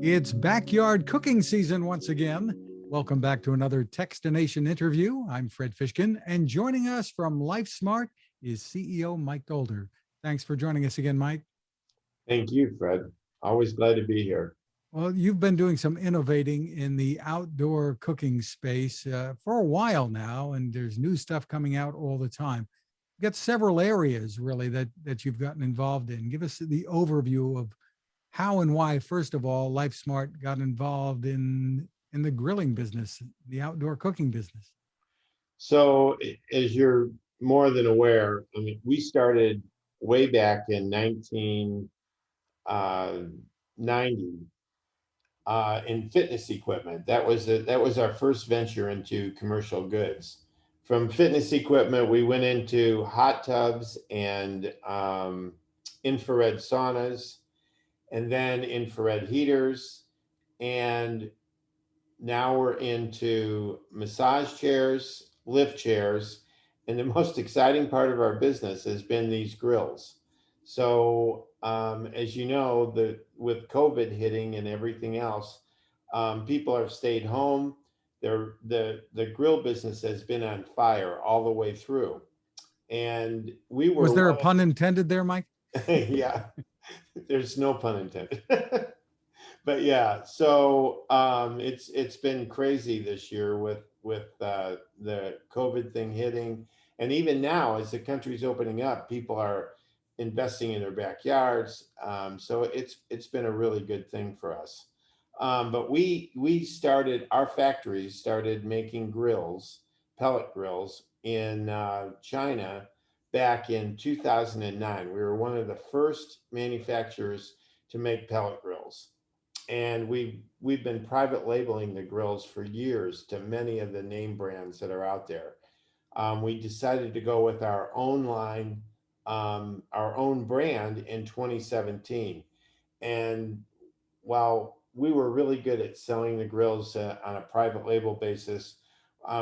It's backyard cooking season once again. Welcome back to another Techstination interview. I'm Fred Fishkin, and joining us from Lifesmart is CEO Mike Dolder. Thanks for joining us again, Mike. Thank you, Fred. Always glad to be here. Well, you've been doing some innovating in the outdoor cooking space for a while now, and there's new stuff coming out all the time. You've got several areas really that you've gotten involved in. Give us the overview of how and why, first of all, Lifesmart got involved in the grilling business, the outdoor cooking business. So, as you're more than aware, I mean, we started way back in 1990 in fitness equipment. That was our first venture into commercial goods. From fitness equipment, we went into hot tubs and infrared saunas, and then infrared heaters, and now we're into massage chairs, lift chairs, and the most exciting part of our business has been these grills. So as you know, with COVID hitting and everything else, people have stayed home. The grill business has been on fire all the way through. And we were— Was there a pun intended there, Mike? Yeah, there's no pun intended. But yeah, so it's been crazy this year with the COVID thing hitting, and even now as the country's opening up, people are investing in their backyards. So it's been a really good thing for us. But we started— our factory started making grills, pellet grills, in China back in 2009. We were one of the first manufacturers to make pellet grills. And we've been private labeling the grills for years to many of the name brands that are out there. We decided to go with our own line, our own brand in 2017. And while we were really good at selling the grills on a private label basis,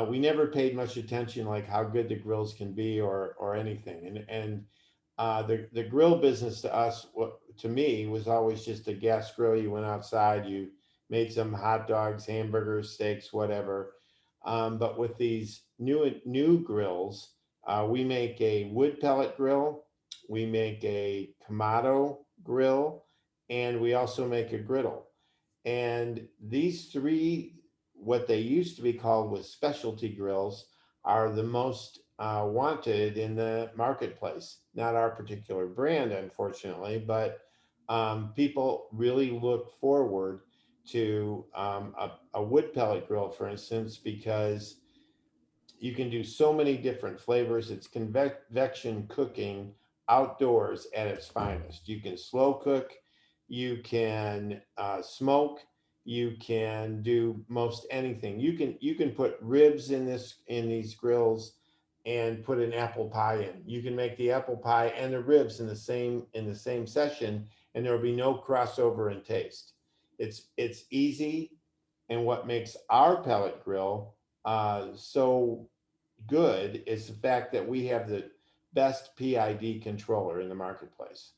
we never paid much attention like how good the grills can be or anything. And the grill business to us, to me, was always just a gas grill. You went outside, you made some hot dogs, hamburgers, steaks, whatever. But with these new grills, we make a wood pellet grill, we make a Kamado grill, and we also make a griddle. And these three, what they used to be called was specialty grills, are the most wanted in the marketplace. Not our particular brand, unfortunately, but people really look forward to a wood pellet grill, for instance, because you can do so many different flavors. It's convection cooking outdoors at its finest. You can slow cook, you can smoke, you can do most anything. You can put ribs in these grills and put an apple pie in. You can make the apple pie and the ribs in the same session, and there will be no crossover in taste. It's easy, and what makes our pellet grill so good is the fact that we have the best PID controller in the marketplace.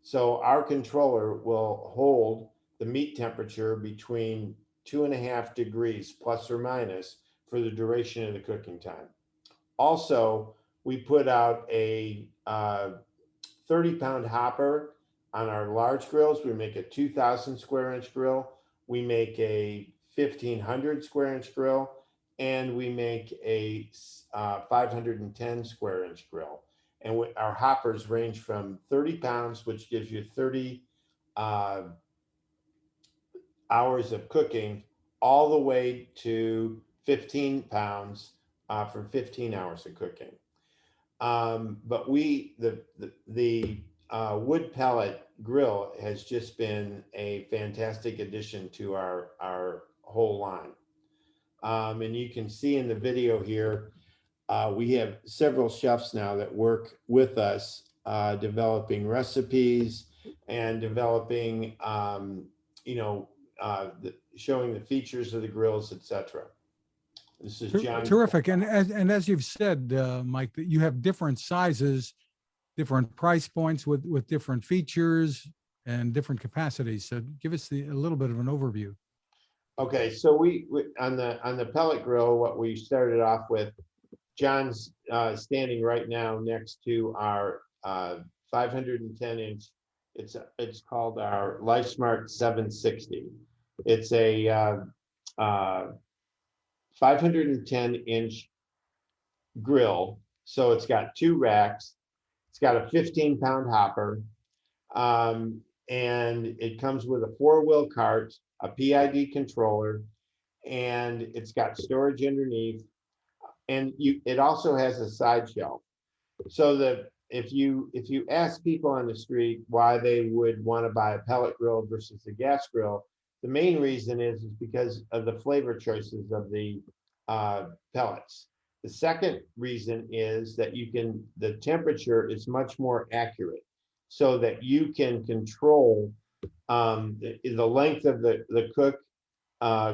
So our controller will hold the meat temperature between 2.5 degrees plus or minus for the duration of the cooking time. Also, we put out a 30-pound hopper on our large grills. We make a 2,000 square inch grill. We make a 1,500 square inch grill, and we make a 510 square inch grill. And our hoppers range from 30 pounds, which gives you 30 hours of cooking, all the way to 15 pounds for 15 hours of cooking. But the wood pellet grill has just been a fantastic addition to our whole line. And you can see in the video here, we have several chefs now that work with us, developing recipes and developing, showing the features of the grills, etc. This is John. Terrific. And as you've said, Mike, that you have different sizes, different price points with different features. and different capacities. So give us a little bit of an overview. Okay, so we on the pellet grill, what we started off with, John's standing right now next to our 510-inch. It's called our Lifesmart 760. It's a 510-inch grill. So it's got two racks. It's got a 15-pound hopper. And it comes with a four-wheel cart, a PID controller, and it's got storage underneath. And it also has a side shelf. So that if you ask people on the street why they would want to buy a pellet grill versus a gas grill, the main reason is because of the flavor choices of the pellets. The second reason is that the temperature is much more accurate, so that you can control the length of the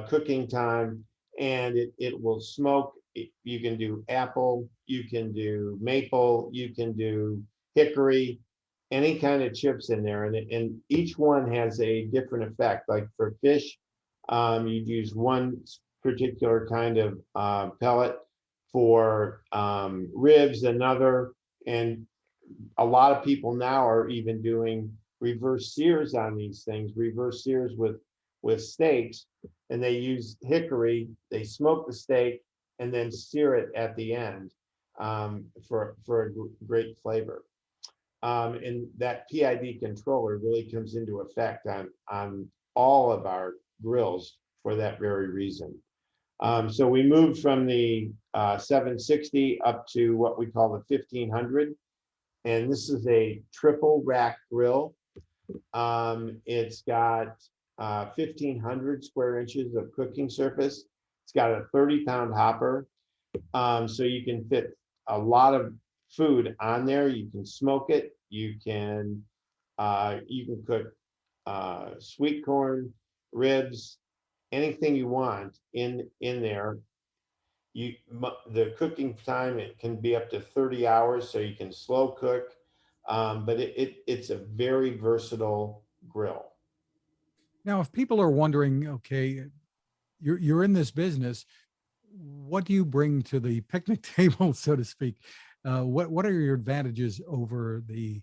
cooking time, and it will smoke. You can do apple, you can do maple, you can do hickory, any kind of chips in there, and each one has a different effect. Like for fish, you'd use one particular kind of pellet. For ribs, another, and a lot of people now are even doing reverse sears on these things, reverse sears with steaks, and they use hickory. They smoke the steak and then sear it at the end for a great flavor. And that PID controller really comes into effect on all of our grills for that very reason. So we moved from the 760 up to what we call the 1500. And this is a triple rack grill. It's got 1,500 square inches of cooking surface. It's got a 30-pound hopper. So you can fit a lot of food on there. You can smoke it. You can cook sweet corn, ribs, anything you want in there. The cooking time, it can be up to 30 hours, so you can slow cook, but it's a very versatile grill. Now, if people are wondering, okay, you're in this business, what do you bring to the picnic table, so to speak? What are your advantages over the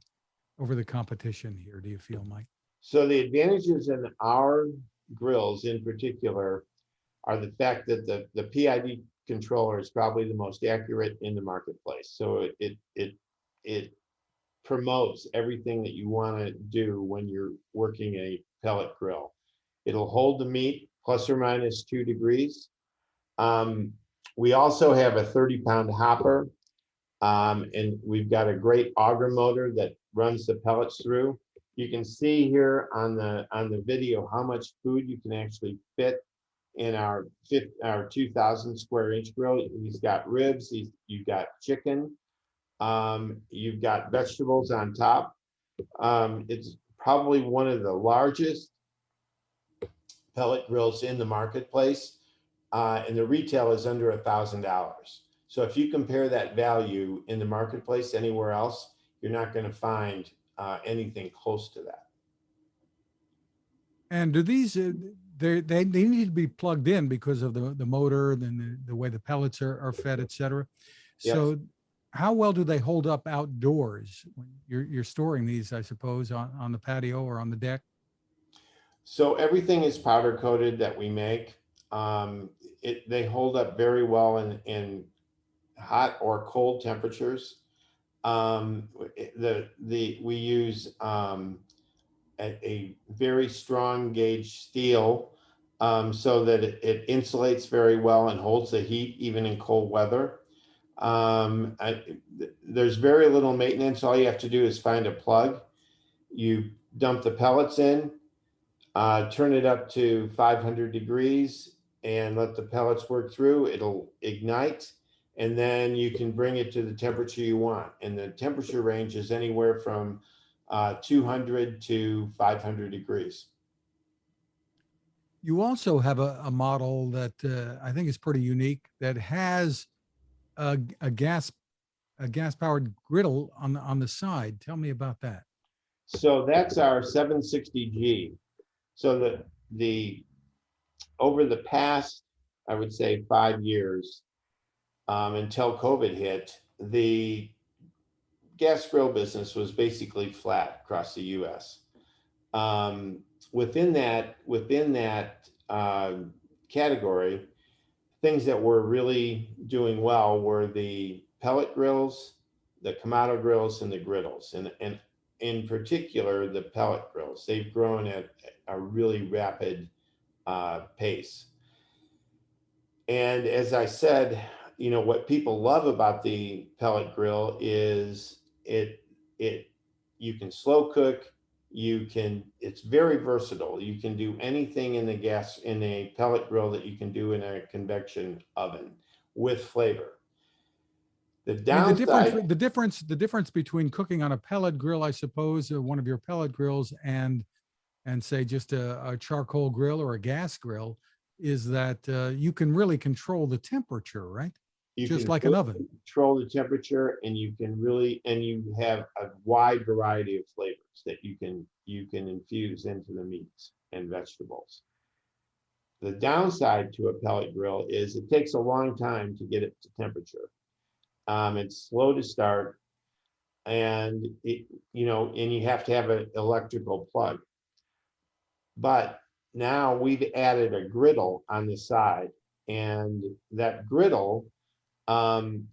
competition here, do you feel, Mike? So the advantages in our grills in particular are the fact that the PID controller is probably the most accurate in the marketplace. So it promotes everything that you want to do when you're working a pellet grill. It'll hold the meat plus or minus 2 degrees. We also have a 30-pound hopper, and we've got a great auger motor that runs the pellets through. You can see here on the video how much food you can actually fit in our 2,000 square inch grill. He's got ribs, you've got chicken, you've got vegetables on top. It's probably one of the largest pellet grills in the marketplace, and the retail is under $1,000. So if you compare that value in the marketplace anywhere else, you're not going to find anything close to that. And do these they need to be plugged in because of the motor and the way the pellets are fed, et cetera. Yes. So how well do they hold up outdoors when you're storing these, I suppose, on the patio or on the deck? So everything is powder coated that we make. They hold up very well in hot or cold temperatures. We use a very strong gauge steel, so that it insulates very well and holds the heat even in cold weather. There's very little maintenance. All you have to do is find a plug. You dump the pellets in, turn it up to 500 degrees and let the pellets work through. It'll ignite, and then you can bring it to the temperature you want. And the temperature range is anywhere from 200 to 500 degrees. You also have a model that I think is pretty unique that has a gas powered griddle on the side. Tell me about that. So that's our 760G. So the over the past, I would say 5 years, until COVID hit, the gas grill business was basically flat across the U.S. Um, within that category, things that were really doing well were the pellet grills, the Kamado grills, and the griddles, and in particular the pellet grills. They've grown at a really rapid pace. And as I said, what people love about the pellet grill is it you can slow cook, it's very versatile. You can do anything in a pellet grill that you can do in a convection oven with flavor. The I mean, downside, the difference between cooking on a pellet grill, I suppose, one of your pellet grills, and say just a charcoal grill or a gas grill, is that you can really control the temperature, right? you Just can like an oven. control the temperature, and you have a wide variety of flavors that you can infuse into the meats and vegetables. The downside to a pellet grill is it takes a long time to get it to temperature. It's slow to start, and and you have to have an electrical plug. But now we've added a griddle on the side, and that griddle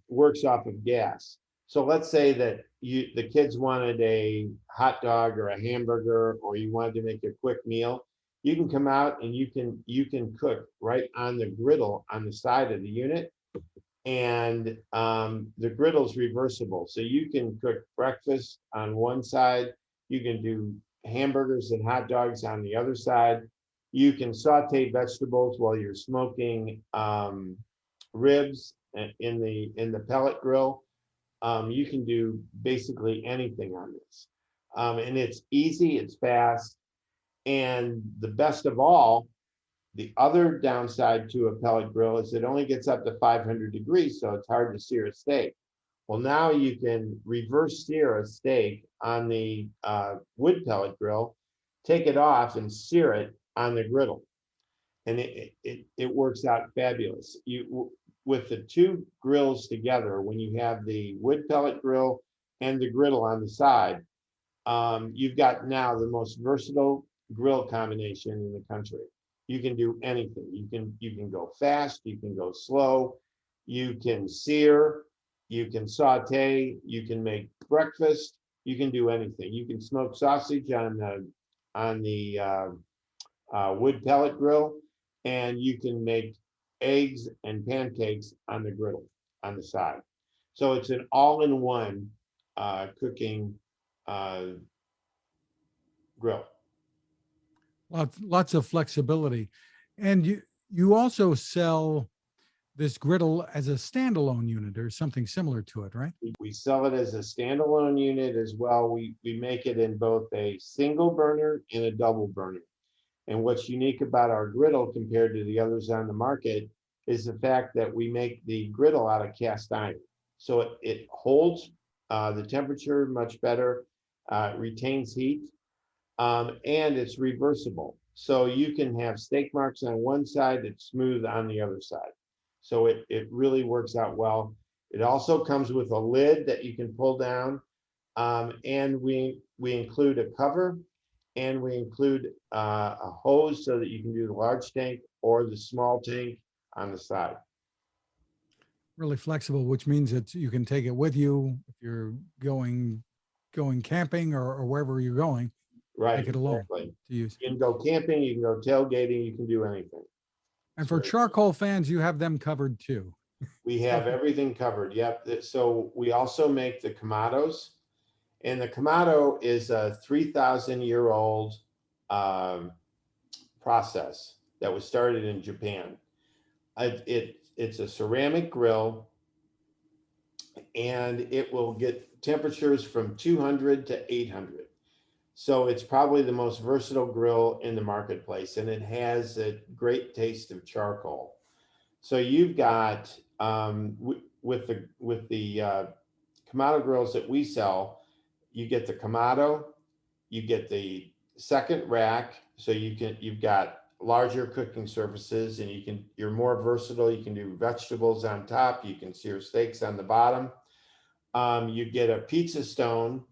works off of gas. So let's say that the kids wanted a hot dog or a hamburger, or you wanted to make a quick meal. You can come out and you can cook right on the griddle on the side of the unit, and the griddle's reversible, so you can cook breakfast on one side, you can do hamburgers and hot dogs on the other side, you can saute vegetables while you're smoking ribs in the pellet grill. You can do basically anything on this, and it's easy, it's fast, and the best of all, the other downside to a pellet grill is it only gets up to 500 degrees, so it's hard to sear a steak. Well, now you can reverse sear a steak on the wood pellet grill, take it off and sear it on the griddle, and it works out fabulous. With the two grills together, when you have the wood pellet grill and the griddle on the side, you've got now the most versatile grill combination in the country. You can do anything. You can go fast, you can go slow, you can sear, you can saute, you can make breakfast, you can do anything. You can smoke sausage on the wood pellet grill, and you can make eggs and pancakes on the griddle on the side. So it's an all-in-one cooking grill. Lots of flexibility. And you also sell this griddle as a standalone unit or something similar to it, right? We sell it as a standalone unit as well. We make it in both a single burner and a double burner. And what's unique about our griddle compared to the others on the market is the fact that we make the griddle out of cast iron. So it holds the temperature much better, retains heat, and it's reversible. So you can have steak marks on one side, it's smooth on the other side. So it really works out well. It also comes with a lid that you can pull down, and we include a cover, and we include a hose so that you can do the large tank or the small tank on the side. Really flexible, which means that you can take it with you if you're going camping or wherever you're going. Right, Take it along exactly. to use. You can go camping, you can go tailgating, you can do anything. And for charcoal fans, you have them covered too. We have everything covered. Yep. So we also make the Kamados, and the Kamado is a 3,000-year-old process that was started in Japan. It's a ceramic grill, and it will get temperatures from 200 to 800. So it's probably the most versatile grill in the marketplace, and it has a great taste of charcoal. So you've got with the Kamado grills that we sell, you get the Kamado, you get the second rack, so you've got larger cooking surfaces, and you're more versatile. You can do vegetables on top. You can sear steaks on the bottom. You get a pizza stone.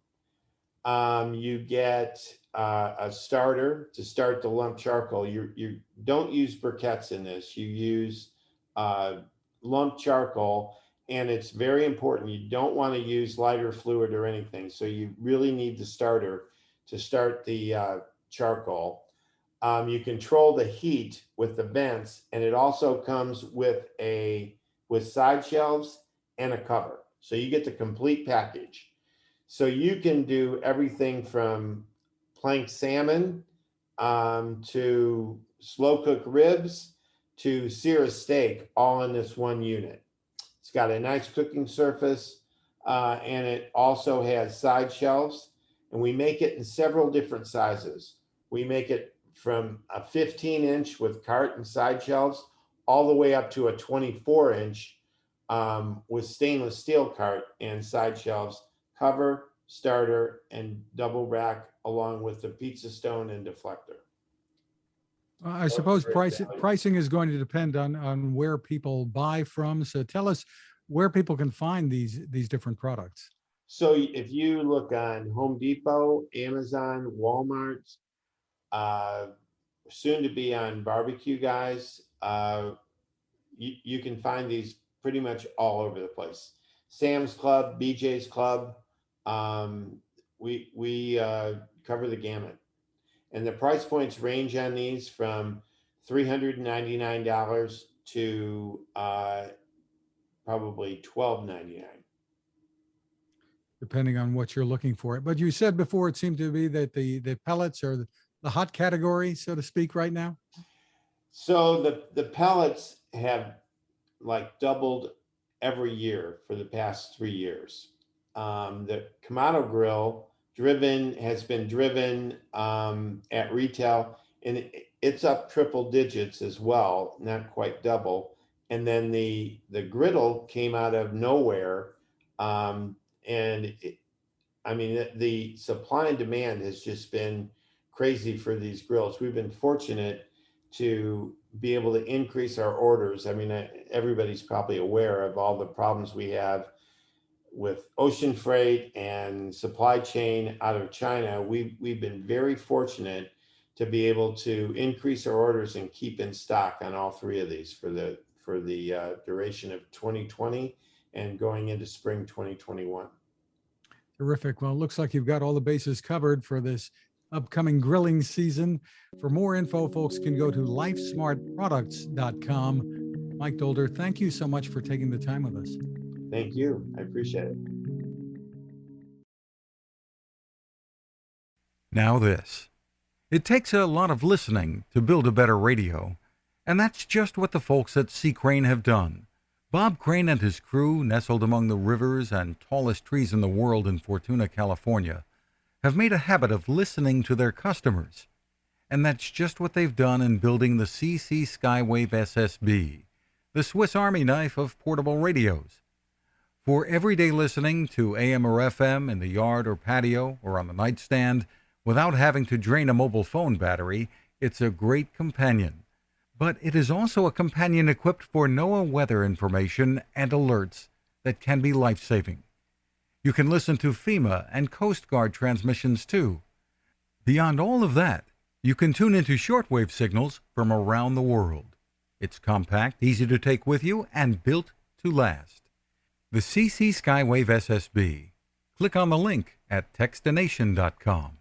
You get a starter to start the lump charcoal. You don't use briquettes in this. You use lump charcoal, and it's very important. You don't want to use lighter fluid or anything. So you really need the starter to start the charcoal. You control the heat with the vents, and it also comes with side shelves and a cover. So you get the complete package. So you can do everything from planked salmon to slow cook ribs to sear a steak, all in this one unit. It's got a nice cooking surface, and it also has side shelves. And we make it in several different sizes. We make it from a 15-inch with cart and side shelves all the way up to a 24-inch with stainless steel cart and side shelves, cover, starter, and double rack, along with the pizza stone and deflector. I suppose pricing is going to depend on where people buy from. So tell us where people can find these different products. So if you look on Home Depot, Amazon, Walmart, soon to be on Barbecue Guys, you can find these pretty much all over the place. Sam's Club, BJ's Club, we cover the gamut. And the price points range on these from $399 to probably $12.99. Depending on what you're looking for. But you said before it seemed to be that the pellets are the hot category, so to speak, right now? So the pellets have like doubled every year for the past 3 years. The Kamado grill has been driven at retail, and it's up triple digits as well, not quite double. And then the griddle came out of nowhere, and the supply and demand has just been crazy for these grills. We've been fortunate to be able to increase our orders. I mean, everybody's probably aware of all the problems we have with ocean freight and supply chain out of China. We've been very fortunate to be able to increase our orders and keep in stock on all three of these for the duration of 2020 and going into spring 2021. Terrific. Well, it looks like you've got all the bases covered for this upcoming grilling season. For more info, folks can go to lifesmartproducts.com. Mike Dolder, thank you so much for taking the time with us. Thank you. I appreciate it. Now this. It takes a lot of listening to build a better radio, and that's just what the folks at C. Crane have done. Bob Crane and his crew, nestled among the rivers and tallest trees in the world in Fortuna, California, have made a habit of listening to their customers. And that's just what they've done in building the CC Skywave SSB, the Swiss Army knife of portable radios. For everyday listening to AM or FM in the yard or patio or on the nightstand without having to drain a mobile phone battery, it's a great companion. But it is also a companion equipped for NOAA weather information and alerts that can be life-saving. You can listen to FEMA and Coast Guard transmissions too. Beyond all of that, you can tune into shortwave signals from around the world. It's compact, easy to take with you, and built to last. The CC Skywave SSB. Click on the link at Techstination.com.